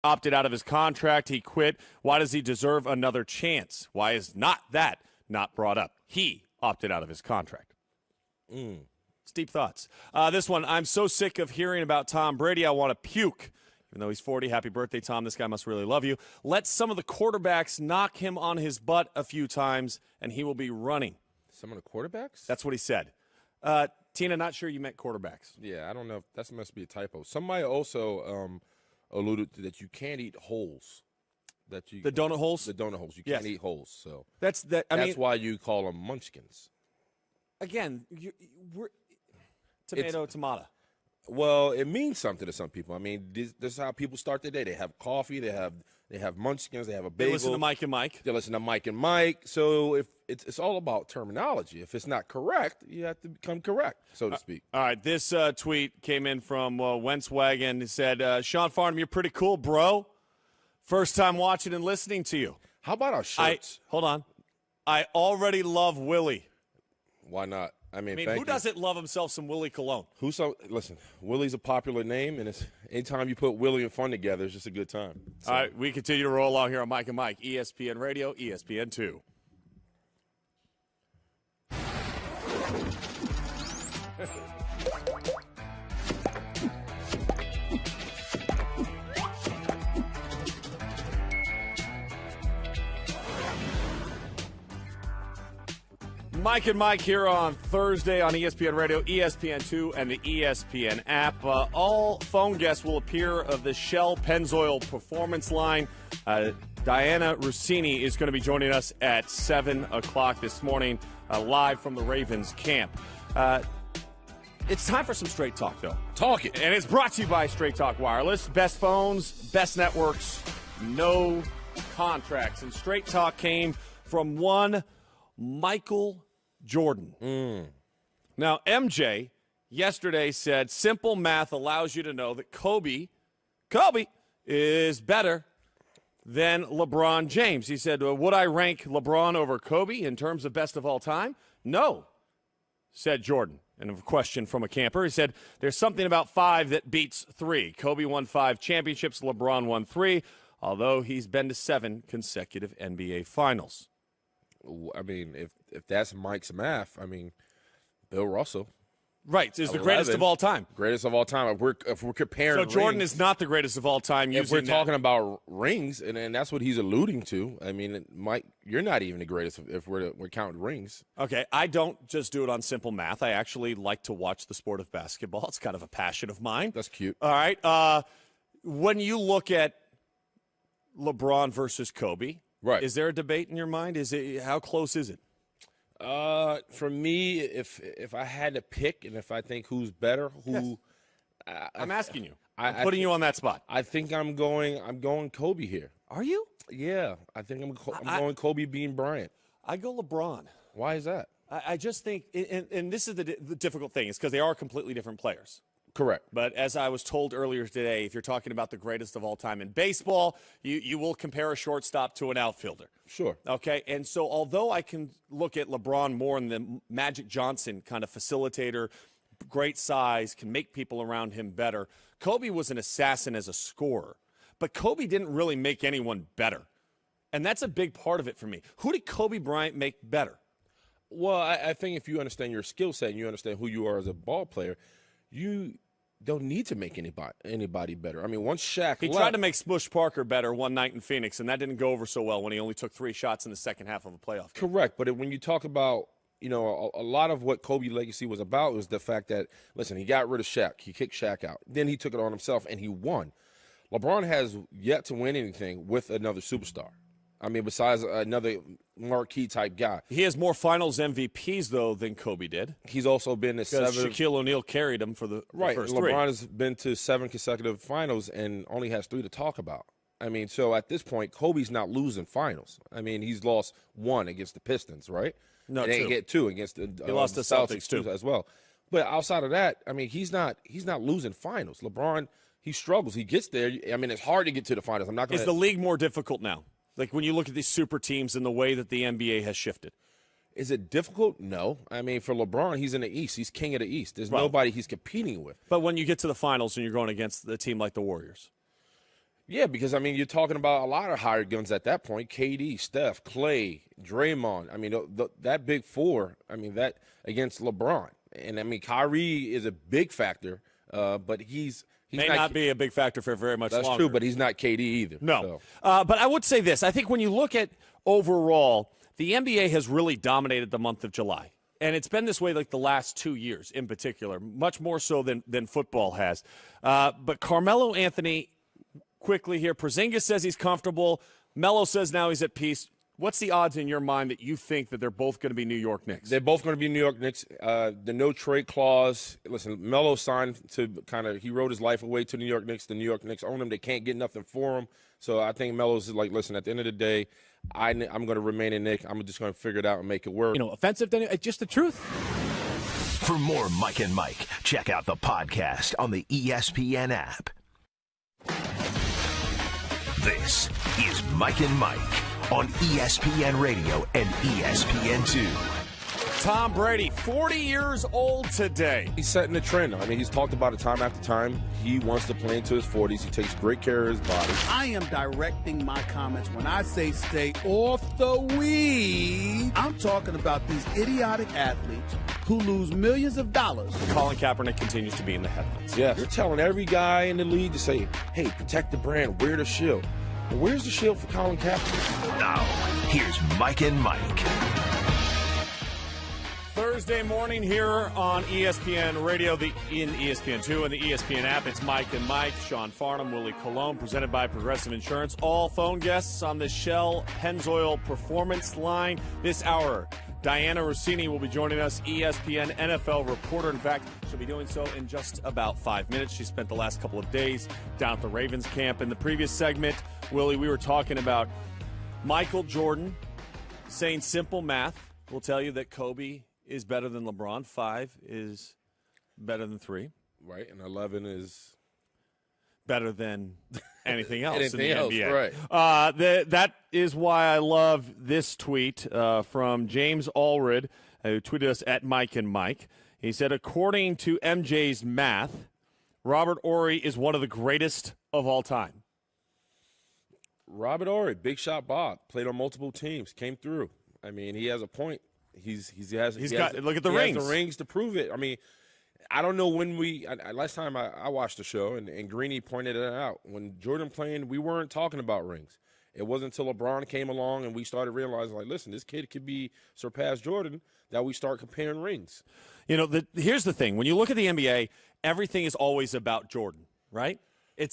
opted out of his contract. He quit. Why does he deserve another chance? Why is not brought up? He opted out of his contract. It's deep thoughts. This one, I'm so sick of hearing about Tom Brady, I want to puke. Even though he's 40, happy birthday, Tom. This guy must really love you. Let some of the quarterbacks knock him on his butt a few times, and he will be running. Some of the quarterbacks? That's what he said. Tina, not sure you meant quarterbacks. Yeah, I don't know. That must be a typo. Somebody also alluded to that you can't eat holes. The donut holes? The donut holes. You can't eat holes. So that's why you call them munchkins. Again, we're tomato. Well, it means something to some people. I mean, this is how people start their day. They have coffee. They have munchkins. They have a bagel. They listen to Mike and Mike. They listen to Mike and Mike. So if it's all about terminology. If it's not correct, you have to become correct, so to speak. All right. This tweet came in from Wentzwagen. He said, Sean Farnham, you're pretty cool, bro. First time watching and listening to you. How about our shirts? Hold on. I already love Willie. Why not? I mean, who doesn't love himself some Willie Cologne? Listen, Willie's a popular name, and anytime you put Willie and fun together, it's just a good time. So. All right, we continue to roll along here on Mike and Mike, ESPN Radio, ESPN 2. Mike and Mike here on Thursday on ESPN Radio, ESPN2, and the ESPN app. All phone guests will appear of the Shell Pennzoil Performance Line. Diana Rossini is going to be joining us at 7 o'clock this morning, live from the Ravens camp. It's time for some Straight Talk, though. Talk it. And it's brought to you by Straight Talk Wireless. Best phones, best networks, no contracts. And Straight Talk came from one Michael Jordan. Now, MJ yesterday said simple math allows you to know that Kobe is better than LeBron James. He said, would I rank LeBron over Kobe in terms of best of all time? No, said Jordan. And a question from a camper, he said, there's something about 5 that beats 3. Kobe won 5 championships, LeBron won 3, although he's been to 7 consecutive NBA finals. I mean, if that's Mike's math, I mean, Bill Russell. Right, is the greatest of all time. Greatest of all time. If we're comparing So Jordan rings, is not the greatest of all time. If we're talking about rings, and that's what he's alluding to. I mean, Mike, you're not even the greatest if we're counting rings. Okay, I don't just do it on simple math. I actually like to watch the sport of basketball. It's kind of a passion of mine. That's cute. All right, when you look at LeBron versus Kobe, right, is there a debate in your mind? How close is it? For me, if I had to pick, and if I think who's better, I'm asking you. I'm putting you on that spot. I think I'm going Kobe here. Are you? Yeah, I think I'm going Kobe being Bryant. I go LeBron. Why is that? I just think, and this is the difficult thing, is because they are completely different players. Correct. But as I was told earlier today, if you're talking about the greatest of all time in baseball, you will compare a shortstop to an outfielder. Sure. Okay, and so although I can look at LeBron more in the Magic Johnson kind of facilitator, great size, can make people around him better, Kobe was an assassin as a scorer. But Kobe didn't really make anyone better. And that's a big part of it for me. Who did Kobe Bryant make better? Well, I think if you understand your skill set and you understand who you are as a ball player, you don't need to make anybody better. I mean, once Shaq He tried to make Smush Parker better one night in Phoenix, and that didn't go over so well when he only took 3 shots in the second half of a playoff game. Correct, but when you talk about, a lot of what Kobe's legacy was about was the fact that, listen, he got rid of Shaq. He kicked Shaq out. Then he took it on himself, and he won. LeBron has yet to win anything with another superstar. I mean, besides another marquee-type guy. He has more finals MVPs, though, than Kobe did. He's also been to 7. Shaquille O'Neal carried him for the first 3. LeBron has been to 7 consecutive finals and only has 3 to talk about. I mean, so at this point, Kobe's not losing finals. I mean, he's lost 1 against the Pistons, right? No, and 2. He get 2 against the he lost the Celtics too as well. But outside of that, I mean, he's not losing finals. LeBron, he struggles. He gets there. I mean, it's hard to get to the finals. I'm not going to. Is the league more difficult now? Like when you look at these super teams and the way that the NBA has shifted. Is it difficult? No. I mean, for LeBron, he's in the East. He's king of the East. There's nobody he's competing with. But when you get to the finals and you're going against a team like the Warriors. Yeah, because, I mean, you're talking about a lot of hired guns at that point. KD, Steph, Clay, Draymond. I mean, that big four, I mean, that against LeBron. And, I mean, Kyrie is a big factor, but he's may not be a big factor for very much longer. That's true, but he's not KD either. No. So. But I would say this. I think when you look at overall, the NBA has really dominated the month of July. And it's been this way like the last 2 years in particular, much more so than football has. But Carmelo Anthony, quickly here, Porzingis says he's comfortable. Melo says now he's at peace. What's the odds in your mind that you think that they're both going to be New York Knicks? They're both going to be New York Knicks. The no trade clause. Listen, Melo signed to he wrote his life away to New York Knicks. The New York Knicks own him. They can't get nothing for him. So I think Melo's like, listen, at the end of the day, I'm going to remain a Knick. I'm just going to figure it out and make it work. Offensive, just the truth. For more Mike and Mike, check out the podcast on the ESPN app. This is Mike and Mike on ESPN Radio and ESPN2. Tom Brady, 40 years old today. He's setting the trend. I mean, he's talked about it time after time. He wants to play into his 40s. He takes great care of his body. I am directing my comments when I say stay off the weed. I'm talking about these idiotic athletes who lose millions of dollars. Colin Kaepernick continues to be in the headlines. Yeah, you're telling every guy in the league to say, hey, protect the brand, wear the shield. Well, where's the shield for Colin Kaepernick? Now, here's Mike and Mike. Thursday morning here on ESPN Radio, in ESPN2 and the ESPN app. It's Mike and Mike, Sean Farnham, Willie Colon, presented by Progressive Insurance. All phone guests on the Shell Pennzoil Performance Line this hour. Diana Rossini will be joining us, ESPN NFL reporter. In fact, she'll be doing so in just about 5 minutes. She spent the last couple of days down at the Ravens camp. In the previous segment, Willie, we were talking about Michael Jordan saying simple math will tell you that Kobe is better than LeBron. 5 is better than 3. Right, and 11 is better than anything else in the else, NBA. Right. That is why I love this tweet from James Allred, who tweeted us at Mike and Mike. He said, according to MJ's math, Robert Horry is one of the greatest of all time. Robert Horry, Big Shot Bob, played on multiple teams, came through. I mean, he has a point. He has look at the rings. He has the rings to prove it. I mean, I don't know when last time I watched the show and Greeny pointed it out. When Jordan playing, we weren't talking about rings. It wasn't until LeBron came along and we started realizing, like, listen, this kid could be surpass Jordan, that we start comparing rings. Here's the thing. When you look at the NBA, everything is always about Jordan, right?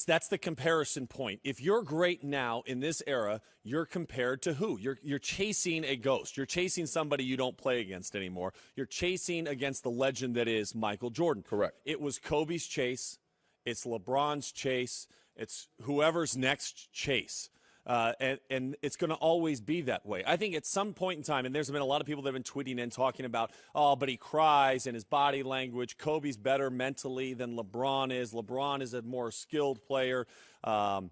That's the comparison point. If you're great now in this era, you're compared to who? You're chasing a ghost. You're chasing somebody you don't play against anymore. You're chasing against the legend that is Michael Jordan. Correct. It was Kobe's chase. It's LeBron's chase. It's whoever's next chase. And it's going to always be that way. I think at some point in time, and there's been a lot of people that have been tweeting and talking about, but he cries and his body language. Kobe's better mentally than LeBron is. LeBron is a more skilled player. And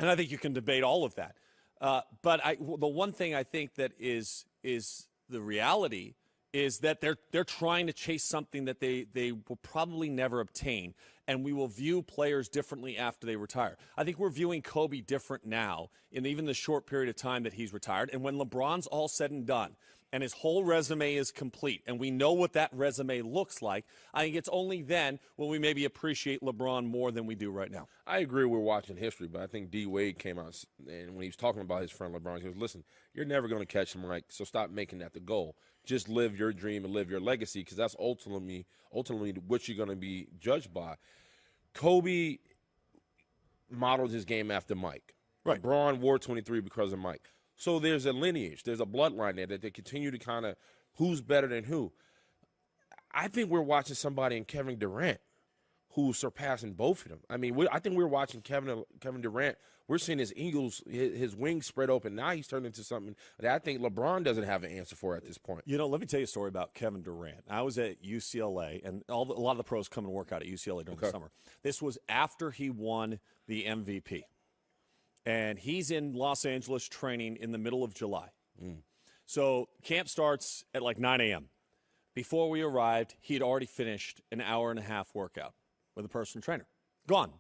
I think you can debate all of that. But the one thing I think that is the reality is that they're trying to chase something that they will probably never obtain, and we will view players differently after they retire. I think we're viewing Kobe different now in even the short period of time that he's retired. And when LeBron's all said and done and his whole resume is complete and we know what that resume looks like, I think it's only then when we maybe appreciate LeBron more than we do right now. I agree we're watching history, but I think D. Wade came out and when he was talking about his friend LeBron, he goes, listen, you're never going to catch him, Mike, so stop making that the goal. Just live your dream and live your legacy, because that's ultimately what you're going to be judged by. Kobe modeled his game after Mike. Right. LeBron wore 23 because of Mike. So there's a lineage, there's a bloodline there that they continue to kind of who's better than who. I think we're watching somebody in Kevin Durant who's surpassing both of them. I mean, I think we're watching Kevin Durant. We're seeing his eagles, his wings spread open. Now he's turned into something that I think LeBron doesn't have an answer for at this point. Let me tell you a story about Kevin Durant. I was at UCLA, and a lot of the pros come and work out at UCLA during the summer. This was after he won the MVP. And he's in Los Angeles training in the middle of July. So camp starts at like 9 a.m. Before we arrived, he had already finished an hour-and-a-half workout with a personal trainer. Gone.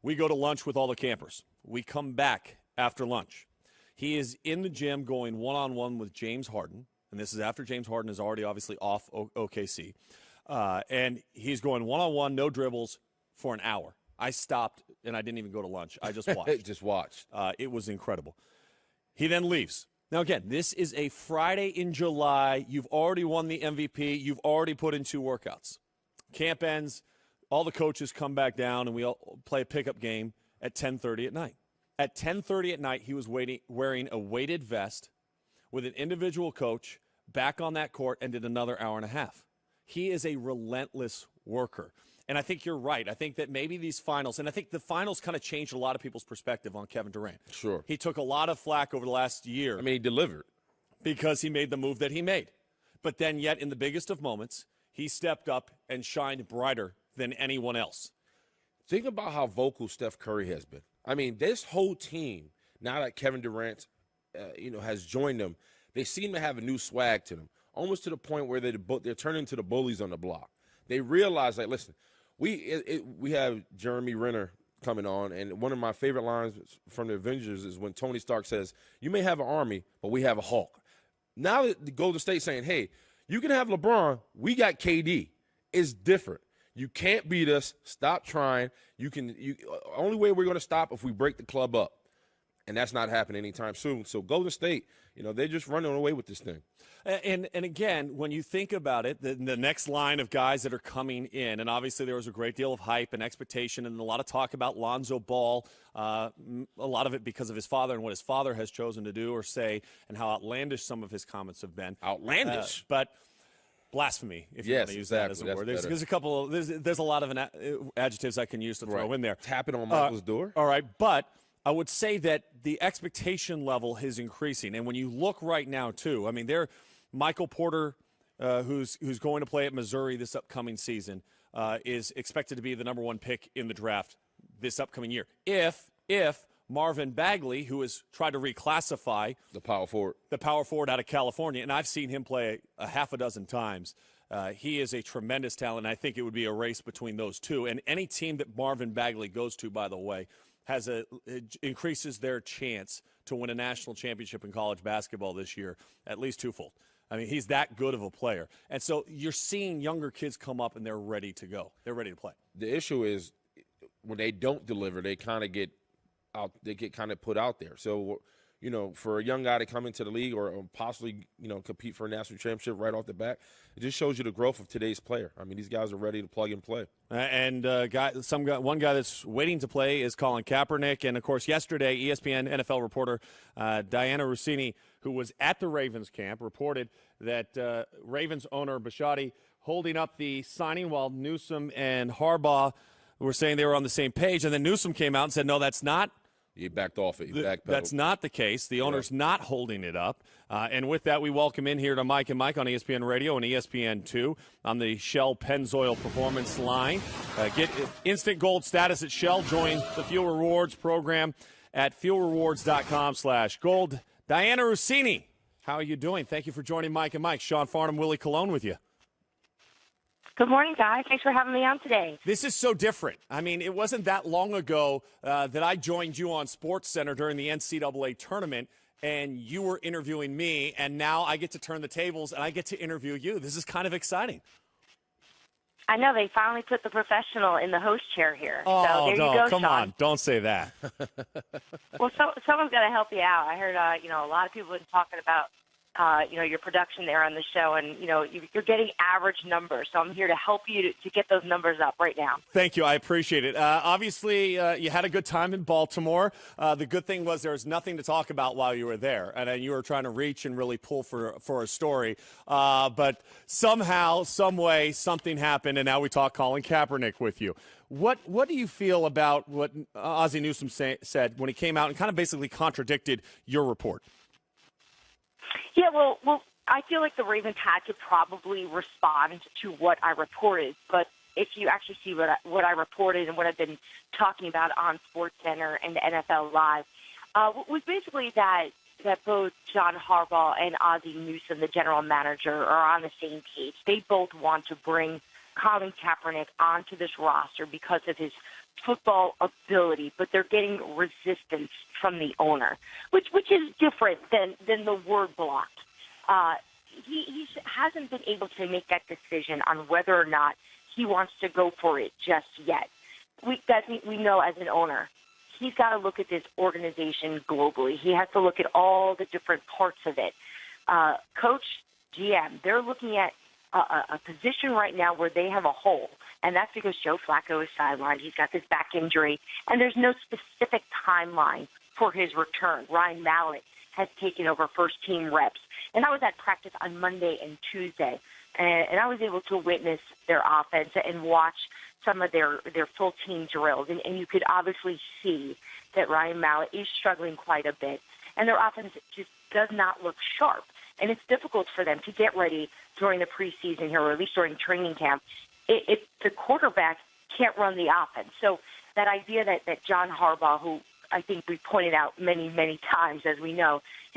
We go to lunch with all the campers. we come back after lunch. He is in the gym going one-on-one with James Harden, and this is after James Harden is already obviously off OKC. And he's going one-on-one, no dribbles, for an hour. I stopped, and I didn't even go to lunch. I just watched. Just watched. It was incredible. He then leaves. Now, again, this is a Friday in July. You've already won the MVP. You've already put in 2 workouts. Camp ends. All the coaches come back down, and we all play a pickup game at 10:30 at night. At 10:30 at night, he was wearing a weighted vest with an individual coach back on that court and did another hour and a half. He is a relentless worker. And I think you're right. I think that maybe these finals, and I think the finals kind of changed a lot of people's perspective on Kevin Durant. Sure. He took a lot of flack over the last year. I mean, he delivered. Because he made the move that he made. But then yet, in the biggest of moments, he stepped up and shined brighter than anyone else. Think about how vocal Steph Curry has been. I mean, this whole team, now that Kevin Durant, has joined them, they seem to have a new swag to them, almost to the point where they're turning into the bullies on the block. They realize, like, listen, we have Jeremy Renner coming on, and one of my favorite lines from the Avengers is when Tony Stark says, "You may have an army, but we have a Hulk." Now that the Golden State saying, "Hey, you can have LeBron, we got KD," it's different. You can't beat us. Stop trying. Only way we're going to stop if we break the club up. And that's not happening anytime soon. So Golden State, they're just running away with this thing. And again, when you think about it, the next line of guys that are coming in, and obviously there was a great deal of hype and expectation and a lot of talk about Lonzo Ball, a lot of it because of his father and what his father has chosen to do or say and how outlandish some of his comments have been. Outlandish. But blasphemy, if you want to use that as a word. There's a couple of, there's a lot of adjectives I can use to throw in there. Tapping on Michael's door. All right, but I would say that the expectation level is increasing. And when you look right now, too, I mean, Michael Porter, who's going to play at Missouri this upcoming season, is expected to be the number 1 pick in the draft this upcoming year. If Marvin Bagley, who has tried to reclassify the power forward out of California, and I've seen him play a half a dozen times, he is a tremendous talent. I think it would be a race between those two. And any team that Marvin Bagley goes to, by the way, increases their chance to win a national championship in college basketball this year at least twofold. I mean, he's that good of a player. And so you're seeing younger kids come up and they're ready to go. They're ready to play. The issue is when they don't deliver, they kind of get out. They get kind of put out there. So, for a young guy to come into the league or possibly, compete for a national championship right off the bat, it just shows you the growth of today's player. I mean, these guys are ready to plug and play. One guy that's waiting to play is Colin Kaepernick. And, of course, yesterday, ESPN NFL reporter Diana Rossini, who was at the Ravens camp, reported that Ravens owner Bisciotti holding up the signing while Newsom and Harbaugh were saying they were on the same page. And then Newsom came out and said, no, that's not. He backed off it. He backpedaled. That's not the case. The owner's not holding it up. And with that, we welcome in here to Mike and Mike on ESPN Radio and ESPN2 on the Shell Pennzoil Performance line. Get instant gold status at Shell. Join the Fuel Rewards program at fuelrewards.com/gold. Diana Rossini, how are you doing? Thank you for joining Mike and Mike. Sean Farnham, Willie Colon with you. Good morning, guys. Thanks for having me on today. This is so different. I mean, it wasn't that long ago that I joined you on SportsCenter during the NCAA tournament, and you were interviewing me, and now I get to turn the tables, and I get to interview you. This is kind of exciting. I know. They finally put the professional in the host chair here. Oh, so there you go, come Sean. on. Don't say that. Well, someone's got to help you out. I heard, a lot of people have been talking about, your production there on the show, and, you're getting average numbers. So I'm here to help you to get those numbers up right now. Thank you. I appreciate it. Obviously, you had a good time in Baltimore. The good thing was there was nothing to talk about while you were there, and you were trying to reach and really pull for a story. But somehow, some way, something happened, and now we talk Colin Kaepernick with you. What do you feel about what Ozzie Newsome said when he came out and kind of basically contradicted your report? Yeah, well, I feel like the Ravens had to probably respond to what I reported. But if you actually see what I reported and what I've been talking about on SportsCenter and NFL Live, was basically that both John Harbaugh and Ozzie Newsome, the general manager, are on the same page. They both want to bring Colin Kaepernick onto this roster because of his football ability, but they're getting resistance from the owner, which is different than the word block. He hasn't been able to make that decision on whether or not he wants to go for it just yet. We know as an owner, he's got to look at this organization globally. He has to look at all the different parts of it. Coach, GM, they're looking at a position right now where they have a hole, and that's because Joe Flacco is sidelined. He's got this back injury, and there's no specific timeline for his return. Ryan Mallett has taken over first-team reps, and I was at practice on Monday and Tuesday, and I was able to witness their offense and watch some of their full-team drills, and you could obviously see that Ryan Mallett is struggling quite a bit, and their offense just does not look sharp. And it's difficult for them to get ready during the preseason here, or at least during training camp, if the quarterback can't run the offense. So that idea that John Harbaugh, who I think we pointed out many, many times, as we know, his